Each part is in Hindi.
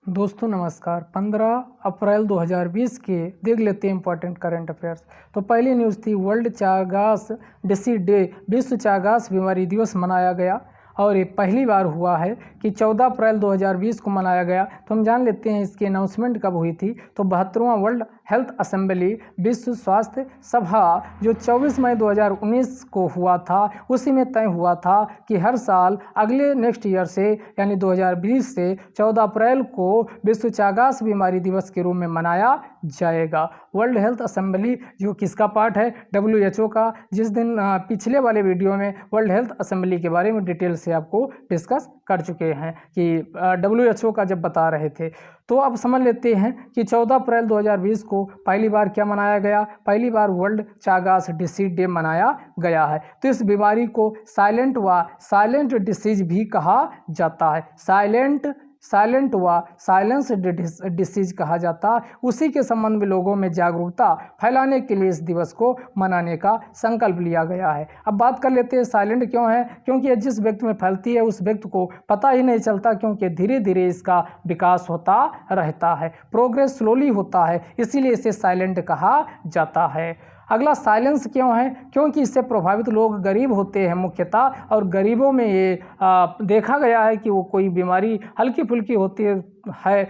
दोस्तों नमस्कार। 15 अप्रैल 2020 के देख लेते हैं इंपॉर्टेंट करंट अफेयर्स। तो पहली न्यूज़ थी वर्ल्ड चागास डिसीज डे, विश्व चागास बीमारी दिवस मनाया गया और ये पहली बार हुआ है कि 14 अप्रैल 2020 को मनाया गया। तो हम जान लेते हैं इसकी अनाउंसमेंट कब हुई थी। तो 72वां वर्ल्ड हेल्थ असेंबली विश्व स्वास्थ्य सभा जो 24 मई 2019 को हुआ था, उसी में तय हुआ था कि हर साल अगले नेक्स्ट ईयर से यानी 2020 से 14 अप्रैल को विश्व चागास बीमारी दिवस के रूप में मनाया जाएगा। वर्ल्ड हेल्थ असेंबली जो किसका पार्ट है? WHO का। जिस दिन पिछले वाले वीडियो में वर्ल्ड हेल्थ असेंबली के बारे में डिटेल से आपको डिस्कस कर चुके हैं कि WHO का जब बता रहे थे। तो अब समझ लेते हैं कि 14 अप्रैल 2020 को पहली बार क्या मनाया गया। पहली बार वर्ल्ड चागास डिसीज डे मनाया गया है। तो इस बीमारी को साइलेंट डिसीज भी कहा जाता है। साइलेंस डिसीज कहा जाता है। उसी के संबंध में लोगों में जागरूकता फैलाने के लिए इस दिवस को मनाने का संकल्प लिया गया है। अब बात कर लेते हैं साइलेंट क्यों है। क्योंकि ये जिस व्यक्ति में फैलती है उस व्यक्ति को पता ही नहीं चलता, क्योंकि धीरे धीरे इसका विकास होता रहता है, प्रोग्रेस स्लोली होता है, इसीलिए इसे साइलेंट कहा जाता है। अगला साइलेंस क्यों है? क्योंकि इससे प्रभावित लोग गरीब होते हैं मुख्यतः, और गरीबों में ये देखा गया है कि वो कोई बीमारी हल्की फुल्की होती है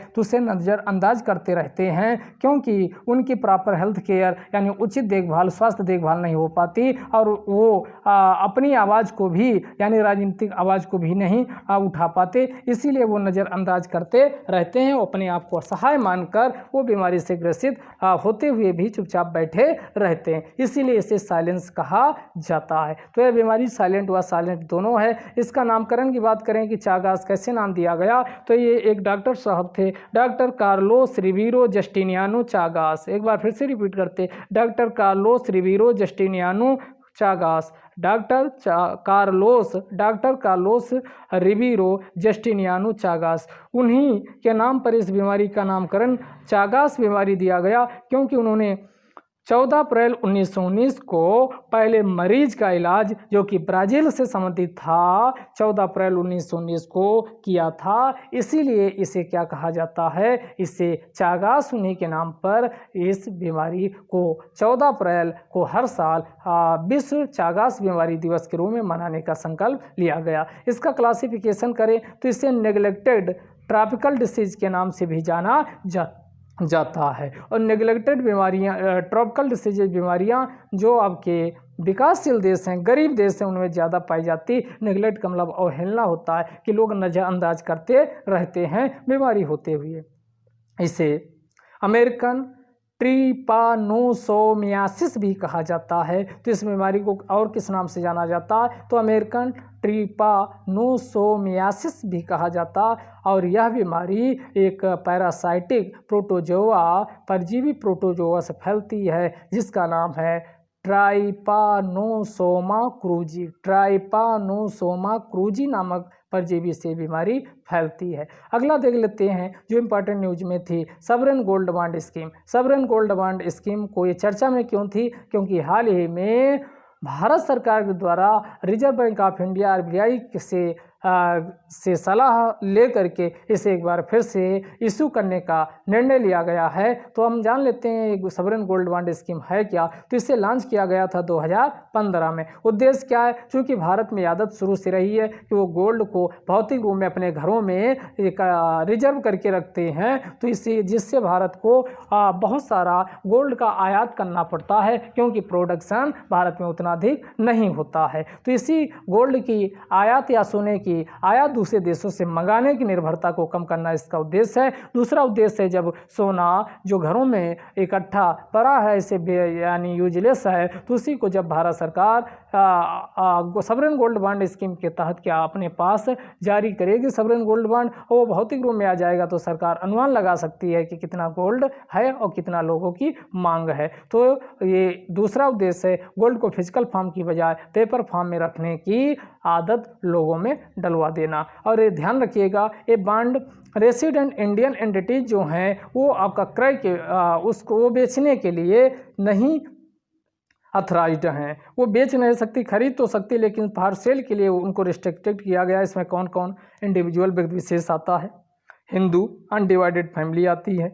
तो उसे नज़रअंदाज करते रहते हैं, क्योंकि उनकी प्रॉपर हेल्थ केयर यानी उचित देखभाल, स्वास्थ्य देखभाल नहीं हो पाती, और वो अपनी आवाज़ को भी यानी राजनीतिक आवाज़ को भी नहीं उठा पाते, इसीलिए वो नज़रअंदाज करते रहते हैं। अपने आप को असहाय मानकर वो बीमारी से ग्रसित होते हुए भी चुपचाप बैठे रहते हैं, इसीलिए इसे साइलेंस कहा जाता है। तो यह बीमारी साइलेंट व साइलेंट दोनों है। इसका नामकरण की बात करें कि चागास कैसे नाम दिया गया, तो ये एक डॉक्टर साहब थे, डॉक्टर कार्लोस रिवीरो जस्टिनियानो चागास। एक बार फिर से रिपीट करते, डॉक्टर कार्लोस रिवीरो जस्टिनियानो चागास। डॉक्टर कार्लोस रिवीरो जस्टिनियानो चागास, उन्हीं के नाम पर इस बीमारी का नामकरण चागास बीमारी दिया गया, क्योंकि उन्होंने 14 अप्रैल 1919 को पहले मरीज का इलाज जो कि ब्राज़ील से संबंधित था, 14 अप्रैल 1919 को किया था, इसीलिए इसे क्या कहा जाता है, इसे चागास उन्हीं के नाम पर इस बीमारी को 14 अप्रैल को हर साल विश्व चागास बीमारी दिवस के रूप में मनाने का संकल्प लिया गया। इसका क्लासिफिकेशन करें तो इसे नेग्लेक्टेड ट्रॉपिकल डिसीज के नाम से भी जाना जाता है। और नेग्लेक्टेड बीमारियां, ट्रॉपिकल डिसीज बीमारियां जो आपके विकासशील देश हैं, गरीब देश हैं, उनमें ज़्यादा पाई जाती। नेग्लेक्ट का मतलब अवहेलना होता है कि लोग नज़रअंदाज करते रहते हैं बीमारी होते हुए। इसे अमेरिकन ट्रिपानोसोमियासिस भी कहा जाता है। तो इस बीमारी को और किस नाम से जाना जाता है, तो अमेरिकन ट्रिपानोसोमियासिस भी कहा जाता। और यह बीमारी एक पैरासाइटिक प्रोटोजोआ, परजीवी प्रोटोजोआ से फैलती है, जिसका नाम है ट्राइपानोसोमा क्रूजी नामक परजीवी से बीमारी फैलती है। अगला देख लेते हैं जो इम्पोर्टेंट न्यूज में थी, sovereign gold bond scheme. Sovereign gold bond scheme को ये चर्चा में क्यों थी? क्योंकि हाल ही में भारत सरकार के द्वारा reserve bank of India RBI से सलाह ले करके इसे एक बार फिर से इशू करने का निर्णय लिया गया है। तो हम जान लेते हैं सॉवरेन गोल्ड बॉन्ड स्कीम है क्या। तो इसे लॉन्च किया गया था 2015 में। उद्देश्य क्या है? क्योंकि भारत में आदत शुरू से रही है कि वो गोल्ड को भौतिक रूप में अपने घरों में एक रिजर्व करके रखते हैं, तो जिससे भारत को बहुत सारा गोल्ड का आयात करना पड़ता है, क्योंकि प्रोडक्शन भारत में उतना अधिक नहीं होता है। तो इसी गोल्ड की आयात या सोने की आयात दूसरे देशों से मंगाने की निर्भरता को कम करना इसका उद्देश्य है। दूसरा उद्देश्य है, जब सोना जो घरों में इकट्ठा पड़ा है इसे यानी यूजलेस है, तो उसी को जब भारत सरकार सॉवरेन गोल्ड बॉन्ड स्कीम के तहत क्या अपने पास जारी करेगी सॉवरेन गोल्ड बॉन्ड, और वो भौतिक रूप में आ जाएगा, तो सरकार अनुमान लगा सकती है कि कितना गोल्ड है और कितना लोगों की मांग है। तो ये दूसरा उद्देश्य है, गोल्ड को फिजिकल फॉर्म की बजाय पेपर फॉर्म में रखने की आदत लोगों में डलवा देना। और ये ध्यान रखिएगा, ये बॉन्ड रेसिडेंट इंडियन एंटिटीज जो हैं वो आपका क्रय के उसको वो बेचने के लिए नहीं अथराइज्ड हैं, वो बेच नहीं सकती, खरीद तो सकती, लेकिन फॉर सेल के लिए उनको रिस्ट्रिक्टेड किया गया। इसमें कौन कौन इंडिविजुअल व्यक्ति विशेष आता है, हिंदू अनडिवाइडेड फैमिली आती है,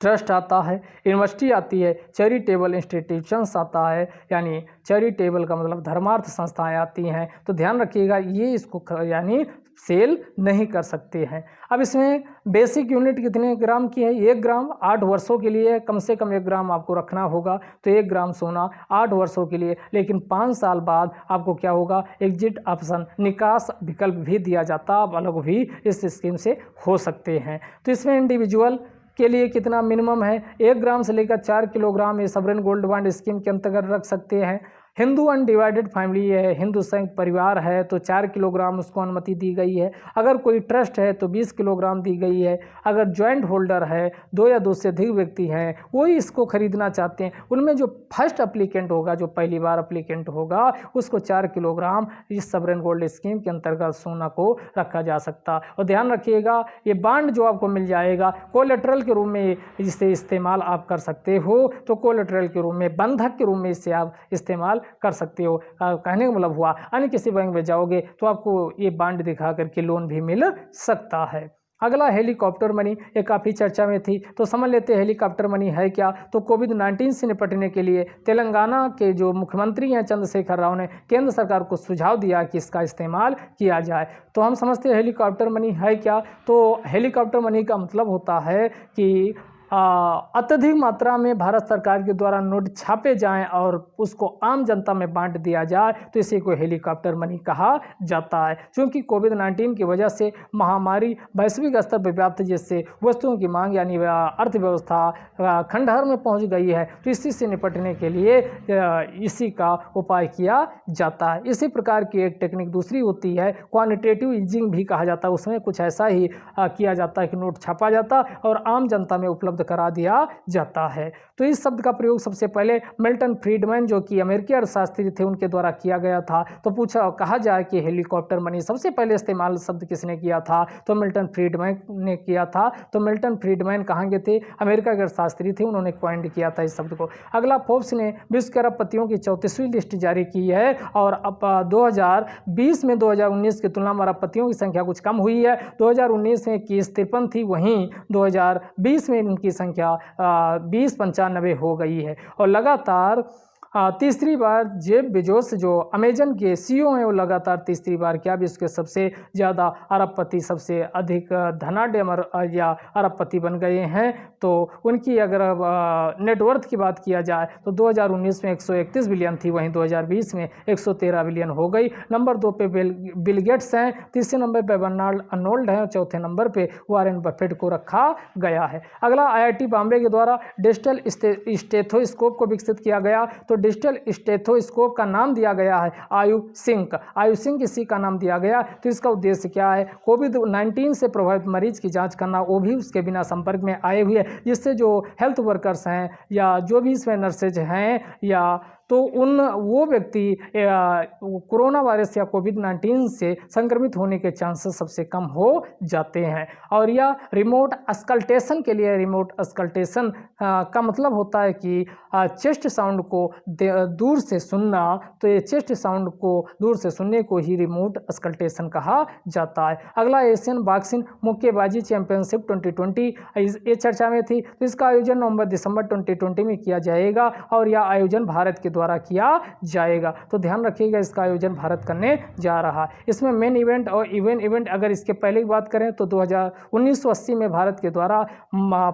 ट्रस्ट आता है, यूनिवर्सिटी आती है, चैरिटेबल इंस्टीट्यूशंस आता है, यानी चैरिटेबल का मतलब धर्मार्थ संस्थाएं आती हैं। तो ध्यान रखिएगा ये इसको यानी सेल नहीं कर सकते हैं। अब इसमें बेसिक यूनिट कितने ग्राम की है? 1 ग्राम 8 वर्षों के लिए कम से कम 1 ग्राम आपको रखना होगा। तो 1 ग्राम सोना 8 वर्षों के लिए, लेकिन 5 साल बाद आपको क्या होगा? एग्जिट ऑप्शन निकास विकल्प भी दिया जाता, आप अलग भी इस स्कीम से हो सकते हैं। तो इसमें इंडिविजुअल के लिए कितना मिनिमम है? 1 ग्राम से लेकर 4 किलोग्राम ये सॉवरेन गोल्ड बॉन्ड स्कीम के अंतर्गत रख सकते हैं। हिंदू अनडिवाइडेड फैमिली है, हिंदू संयुक्त परिवार है, तो 4 किलोग्राम उसको अनुमति दी गई है। अगर कोई ट्रस्ट है तो 20 किलोग्राम दी गई है। अगर जॉइंट होल्डर है, 2 या 2 से अधिक व्यक्ति हैं, वही इसको खरीदना चाहते हैं, उनमें जो फर्स्ट अप्लीकेंट होगा, जो पहली बार अप्लीकेंट होगा, उसको 4 किलोग्राम इस सॉवरेन गोल्ड स्कीम के अंतर्गत सोना को रखा जा सकता। और ध्यान रखिएगा ये बॉन्ड जो आपको मिल जाएगा कोलेटरल के रूप में इसे इस्तेमाल आप कर सकते हो। तो कोलेटरल के रूप में, बंधक के रूप में इसे आप इस्तेमाल कर सकते हो। कहने का मतलब हुआ अन्य किसी बैंक में जाओगे तो आपको ये बॉन्ड दिखा करके लोन भी मिल सकता है। अगला हेलीकॉप्टर मनी, ये काफ़ी चर्चा में थी, तो समझ लेते हैं हेलीकॉप्टर मनी है क्या। तो कोविड-19 से निपटने के लिए तेलंगाना के जो मुख्यमंत्री हैं चंद्रशेखर राव ने केंद्र सरकार को सुझाव दिया कि इसका इस्तेमाल किया जाए। तो हम समझते हैं हेलीकॉप्टर मनी है क्या। तो हेलीकॉप्टर मनी का मतलब होता है कि अत्यधिक मात्रा में भारत सरकार के द्वारा नोट छापे जाएं और उसको आम जनता में बांट दिया जाए, तो इसी को हेलीकॉप्टर मनी कहा जाता है। क्योंकि कोविड-19 की वजह से महामारी वैश्विक स्तर पर व्याप्त, जिससे वस्तुओं की मांग यानी अर्थव्यवस्था खंडहर में पहुंच गई है, तो इसी से निपटने के लिए इसी का उपाय किया जाता है। इसी प्रकार की एक टेक्निक दूसरी होती है, क्वांटिटेटिव ईजिंग भी कहा जाता है। उसमें कुछ ऐसा ही किया जाता है कि नोट छापा जाता और आम जनता में उपलब्ध करा दिया जाता है। तो इस शब्द का प्रयोग सबसे पहले मिल्टन फ्रीडमैन जो कि अमेरिकी अर्थशास्त्री थे उनके द्वारा किया गया था। तो कहा जाए कि हेलीकॉप्टर मनी सबसे पहले इस्तेमाल शब्द किसने किया था? तो मिल्टन फ्रीडमैन ने किया था। तो मिल्टन फ्रीडमैन कहाँ के थे? अमेरिका के अर्थशास्त्री थे, उन्होंने क्वाइंट किया था इस शब्द को। अगला, फोर्ब्स ने विश्व के अरबपतियों की 34वीं लिस्ट जारी की है और अब 2020 में 2019 की तुलना में अरबपतियों की संख्या कुछ कम हुई है। 2019 में 53 थी, वहीं 2020 में इनकी संख्या 2095 हो गई है। और लगातार तीसरी बार जेफ बेजोस जो अमेजन के सीईओ हैं, वो लगातार तीसरी बार क्या विश्व के सबसे ज़्यादा अरबपति, सबसे अधिक धनाढ्य या अरबपति बन गए हैं। तो उनकी अगर नेटवर्थ की बात किया जाए तो 2019 में 131 बिलियन थी, वहीं 2020 में 113 बिलियन हो गई। नंबर 2 पे बिल गेट्स हैं, तीसरे नंबर पे बर्नार्ड अर्नोल्ड हैं और चौथे नंबर पे वॉरेन बफेट को रखा गया है। अगला, आईआईटी बॉम्बे के द्वारा डिजिटल स्टेथोस्कोप को विकसित किया गया। तो डिजिटल स्टेथोस्कोप का नाम दिया गया है आयुसिंक। आयुसिंक इसी का नाम दिया गया। तो इसका उद्देश्य क्या है? कोविड-19 से प्रभावित मरीज की जांच करना, वो भी उसके बिना संपर्क में आए हुए, जिससे जो हेल्थ वर्कर्स हैं या जो भी इसमें नर्सेज हैं या तो वो व्यक्ति कोरोना वायरस या कोविड-19 से संक्रमित होने के चांसेस सबसे कम हो जाते हैं। और यह रिमोट अस्कल्टेशन के लिए, रिमोट अस्कल्टेशन का मतलब होता है कि चेस्ट साउंड को दूर से सुनना। तो ये चेस्ट साउंड को दूर से सुनने को ही रिमोट अस्कल्टेशन कहा जाता है। अगला, एशियन बॉक्सिंग मुक्केबाजी चैंपियनशिप 2020 ये चर्चा में थी। तो इसका आयोजन नवंबर-दिसंबर 2020 में किया जाएगा और यह आयोजन भारत के द्वारा किया जाएगा। तो ध्यान रखिएगा, इसका आयोजन भारत करने जा रहा है। इसमें मेन इवेंट और इवेंट अगर इसके पहले की बात करें तो 1980 में भारत के द्वारा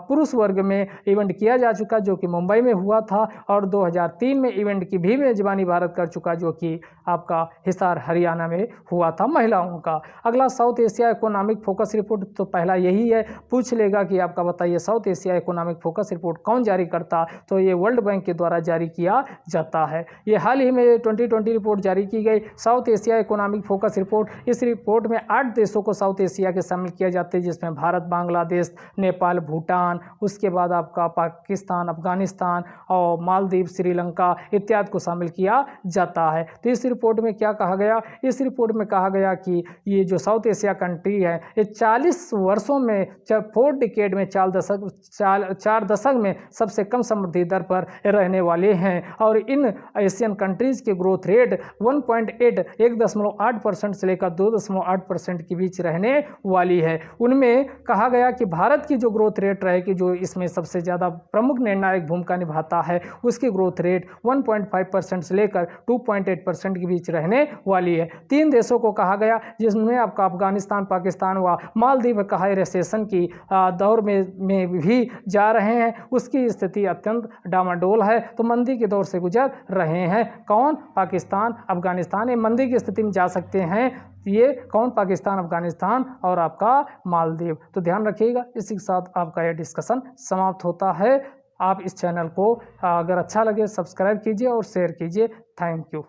पुरुष वर्ग में इवेंट किया जा चुका, जो कि मुंबई में हुआ था, और 2003 में इवेंट की भी मेजबानी भारत कर चुका, जो कि आपका हिसार हरियाणा में हुआ था महिलाओं का। अगला, south Asia economic focus report. तो पहला यही है, पूछ लेगा कि आपका बताइए south Asia economic focus report कौन जारी करता? तो ये वर्ल्ड बैंक के द्वारा जारी किया जाता है। ये हाल ही में 2020 रिपोर्ट जारी की गई, south Asia economic focus report. इस रिपोर्ट में 8 देशों को साउथ एशिया के शामिल किया जाते हैं, जिसमें भारत, बांग्लादेश, नेपाल, भूटान, उसके बाद आपका पाकिस्तान, अफगानिस्तान और मालदीव, श्रीलंका इत्यादि को शामिल किया जाता है। तो इस रिपोर्ट में क्या कहा गया? इस रिपोर्ट में कहा गया कि ये जो साउथ एशिया कंट्री है, ये 40 वर्षों में 4 डिकेड में 4 दशक में सबसे कम समृद्धि दर पर रहने वाले हैं। और इन इन एशियन कंट्रीज़ के ग्रोथ रेट 1.8% से लेकर 2.8% के बीच रहने वाली है। उनमें कहा गया कि भारत की जो ग्रोथ रेट रहेगी, जो इसमें सबसे ज़्यादा प्रमुख निर्णायक भूमिका निभाता है, उसकी ग्रोथ रेट 1.5% से लेकर 2.8% के बीच रहने वाली है। 3 देशों को कहा गया जिसमें आपका अफगानिस्तान, पाकिस्तान व मालदीव कहा रिसेशन की दौर में भी जा रहे हैं, उसकी स्थिति अत्यंत डामाडोल है, तो मंदी के दौर से गुजर रहे हैं। कौन? पाकिस्तान, अफगानिस्तान, ये मंदी की स्थिति में जा सकते हैं। ये कौन? पाकिस्तान, अफगानिस्तान और आपका मालदीव। तो ध्यान रखिएगा। इसी के साथ आपका यह डिस्कशन समाप्त होता है। आप इस चैनल को अगर अच्छा लगे सब्सक्राइब कीजिए और शेयर कीजिए। Thank you.